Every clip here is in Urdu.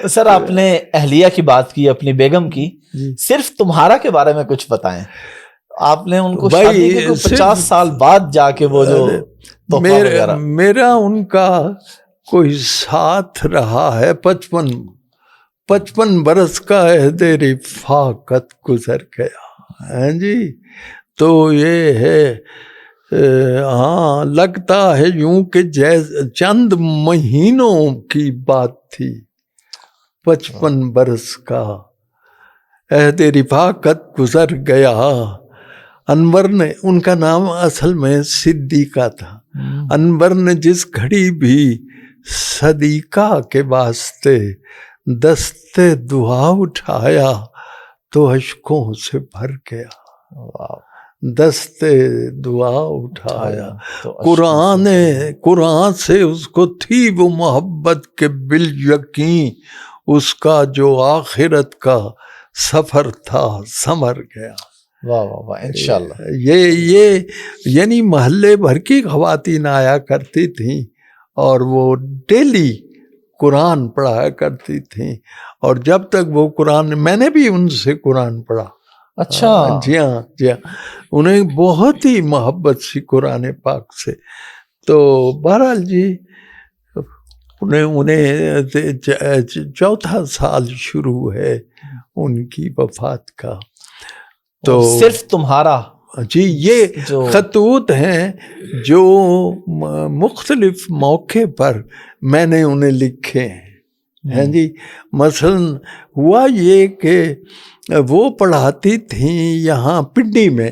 سر آپ نے اہلیہ کی بات کی، اپنی بیگم کی، صرف تمہارا کے بارے میں کچھ بتائیں. آپ نے ان کو شادی کے 50 سال بعد جا کے وہ جو میرا ان کا کوئی ساتھ رہا ہے 55 برس کا عہد رفاقت گزر گیا ہے جی. تو یہ ہے ہاں لگتا ہے یوں کہ چند مہینوں کی بات تھی. 55 برس کا عہد رفاقت گزر گیا. انور نے، ان کا نام اصل میں صدیقہ تھا، انور نے جس گھڑی بھی صدیقہ کے واسطے دستے دعا اٹھایا تو اشکوں سے بھر گیا. دستے دعا اٹھایا، قرآن سے اس کو تھی وہ محبت کے بالیقین، اس کا جو آخرت کا سفر تھا سمر گیا. واہ واہ واہ، انشاءاللہ. یہ یعنی محلے بھر کی خواتین آیا کرتی تھیں اور وہ ڈیلی قرآن پڑھا کرتی تھیں، اور جب تک وہ قرآن، میں نے بھی ان سے قرآن پڑھا. اچھا. جی ہاں جی ہاں، انہیں بہت ہی محبت سی قرآن پاک سے. تو بہرحال جی انہیں 4تھا سال شروع ہے ان کی وفات کا. تو صرف تمہارا جی یہ خطوط ہیں جو مختلف موقع پر میں نے انہیں لکھے ہیں جی. مثلاً ہوا یہ کہ وہ پڑھاتی تھیں یہاں پنڈی میں،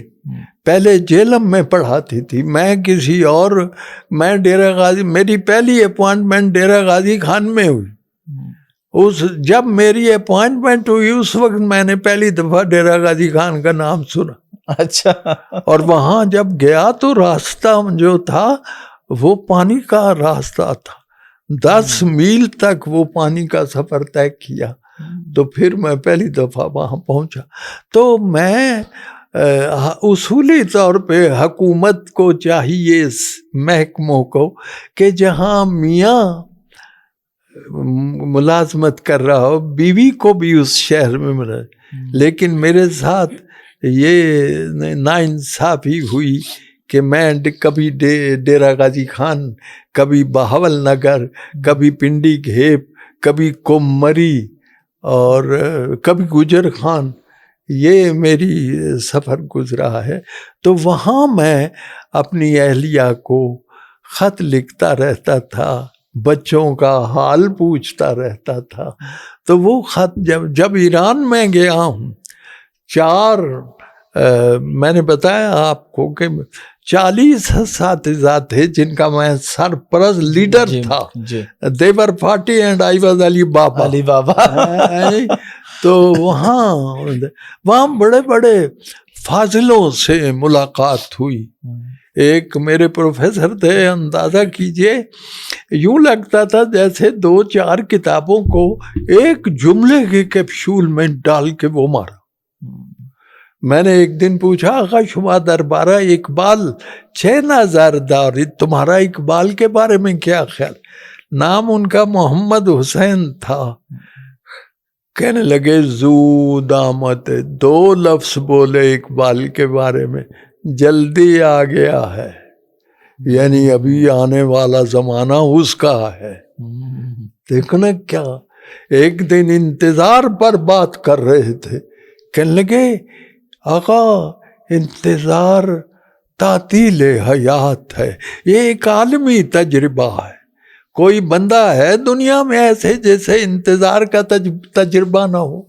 پہلے جیلم میں پڑھاتی تھی. میں ڈیرہ غازی، میری پہلی اپوائنٹمنٹ ڈیرہ غازی خان میں ہوئی. جب میری اپوائنٹمنٹ ہوئی اس وقت میں نے پہلی دفعہ ڈیرہ غازی خان کا نام سنا. اچھا. اور وہاں جب گیا تو راستہ جو تھا وہ پانی کا راستہ تھا، 10 میل تک وہ پانی کا سفر طے کیا. تو پھر میں پہلی دفعہ وہاں پہنچا. تو میں اصولی طور پہ حکومت کو چاہیے، محکموں کو، کہ جہاں میاں ملازمت کر رہا ہو بیوی کو بھی اس شہر میں ملا. لیکن میرے ساتھ یہ ناانصافی ہوئی کہ میں کبھی ڈیرہ غازی خان، کبھی بہاول نگر، کبھی پنڈی گھیپ، کبھی کومری اور کبھی گجر خان، یہ میری سفر گزرا ہے. تو وہاں میں اپنی اہلیہ کو خط لکھتا رہتا تھا، بچوں کا حال پوچھتا رہتا تھا. تو وہ خط جب ایران میں گیا ہوں، میں نے بتایا آپ کو کہ 40 اساتذہ تھے جن کا میں سرپرست لیڈر تھا. They were 40 and I was علی بابا. تو وہاں بڑے بڑے فاضلوں سے ملاقات ہوئی. ایک میرے پروفیسر تھے، اندازہ کیجئے یوں لگتا تھا جیسے 2-4 کتابوں کو ایک جملے کے کیپسول میں ڈال کے وہ مارا. میں نے ایک دن پوچھا، آقا شما دربارہ اقبال چھ نظر داری، تمہارا اقبال کے بارے میں کیا خیال؟ نام ان کا محمد حسین تھا. کہنے لگے زود آمد، 2 لفظ بولے اقبال کے بارے میں، جلدی آ گیا ہے، یعنی ابھی آنے والا زمانہ اس کا ہے. دیکھنا کیا، ایک دن انتظار پر بات کر رہے تھے، کہنے لگے آقا انتظار تعطیل حیات ہے، یہ ایک عالمی تجربہ ہے. کوئی بندہ ہے دنیا میں ایسے جیسے انتظار کا تجربہ نہ ہو،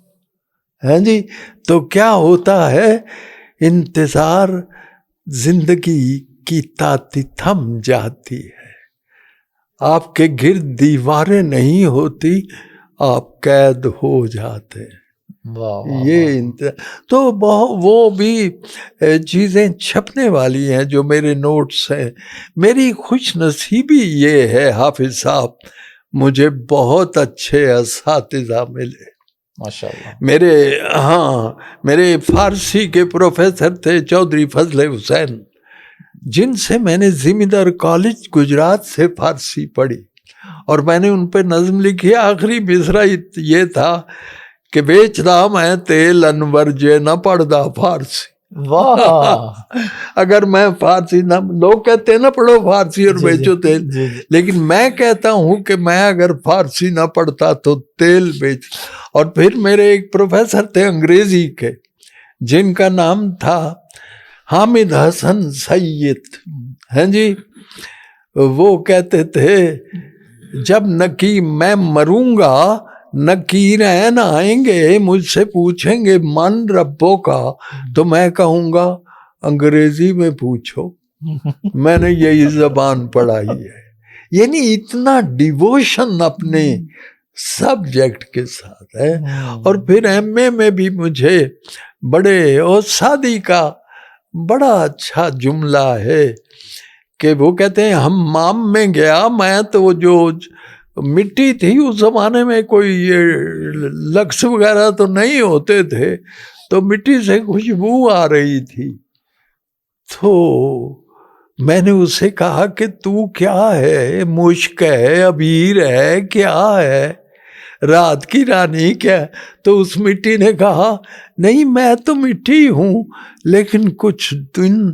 ہے جی. تو کیا ہوتا ہے، انتظار زندگی کی طاقت تھم جاتی ہے، آپ کے گرد دیواریں نہیں ہوتی، آپ قید ہو جاتے ہیں. یہ تو وہ بھی چیزیں چھپنے والی ہیں جو میرے نوٹس ہیں. میری خوش نصیبی یہ ہے حافظ صاحب، مجھے بہت اچھے اساتذہ ملے ماشاءاللہ. میرے فارسی کے پروفیسر تھے چودھری فضل حسین، جن سے میں نے زمیندار کالج گجرات سے فارسی پڑھی، اور میں نے ان پہ نظم لکھی. آخری مصرع یہ تھا کہ بیچدا میں تیل انور جے نہ پڑھدا فارسی. واہ. اگر میں فارسی نہ، لوگ کہتے ہیں نا پڑھو فارسی اور بیچو تیل، لیکن میں کہتا ہوں کہ میں اگر فارسی نہ پڑھتا تو تیل بیچ. اور پھر میرے ایک پروفیسر تھے انگریزی کے جن کا نام تھا حامد حسن سید، ہیں جی، وہ کہتے تھے جب میں مروں گا نکیرین آئیں گے مجھ سے پوچھیں گے من ربوں کا، تو میں کہوں گا انگریزی میں پوچھو، میں نے یہی زبان پڑھائی ہے. یعنی اتنا ڈیووشن اپنے سبجیکٹ کے ساتھ ہے. اور پھر ایم اے میں بھی مجھے بڑے، اور سادی کا بڑا اچھا جملہ ہے کہ وہ کہتے ہیں حمام میں گیا میں تو جو مٹی تھی اس زمانے میں کوئی یہ لکس وغیرہ تو نہیں ہوتے تھے، تو مٹی سے خوشبو آ رہی تھی. تو میں نے اس سے کہا کہ تو کیا ہے، مشک ہے، عبیر ہے، کیا ہے، رات کی رانی کیا ہے؟ تو اس مٹی نے کہا نہیں میں تو مٹی ہوں لیکن کچھ دن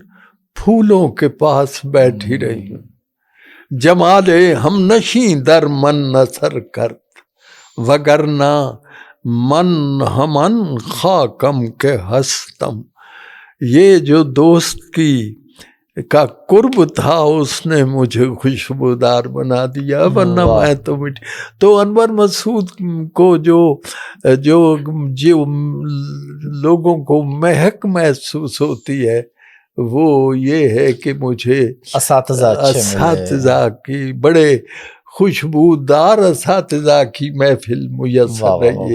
پھولوں کے پاس بیٹھی رہی ہوں. جمال ہم نشیں در من نثر کرت وگرنہ من ہمن خاکم کے ہستم. یہ جو دوست کا قرب تھا اس نے مجھے خوشبودار بنا دیا، ورنہ میں تو مٹی. تو انور مسعود کو جو لوگوں کو مہک محسوس ہوتی ہے وہ یہ ہے کہ مجھے اساتذہ کی، بڑے خوشبودار اساتذہ کی محفل میسر رہی ہے.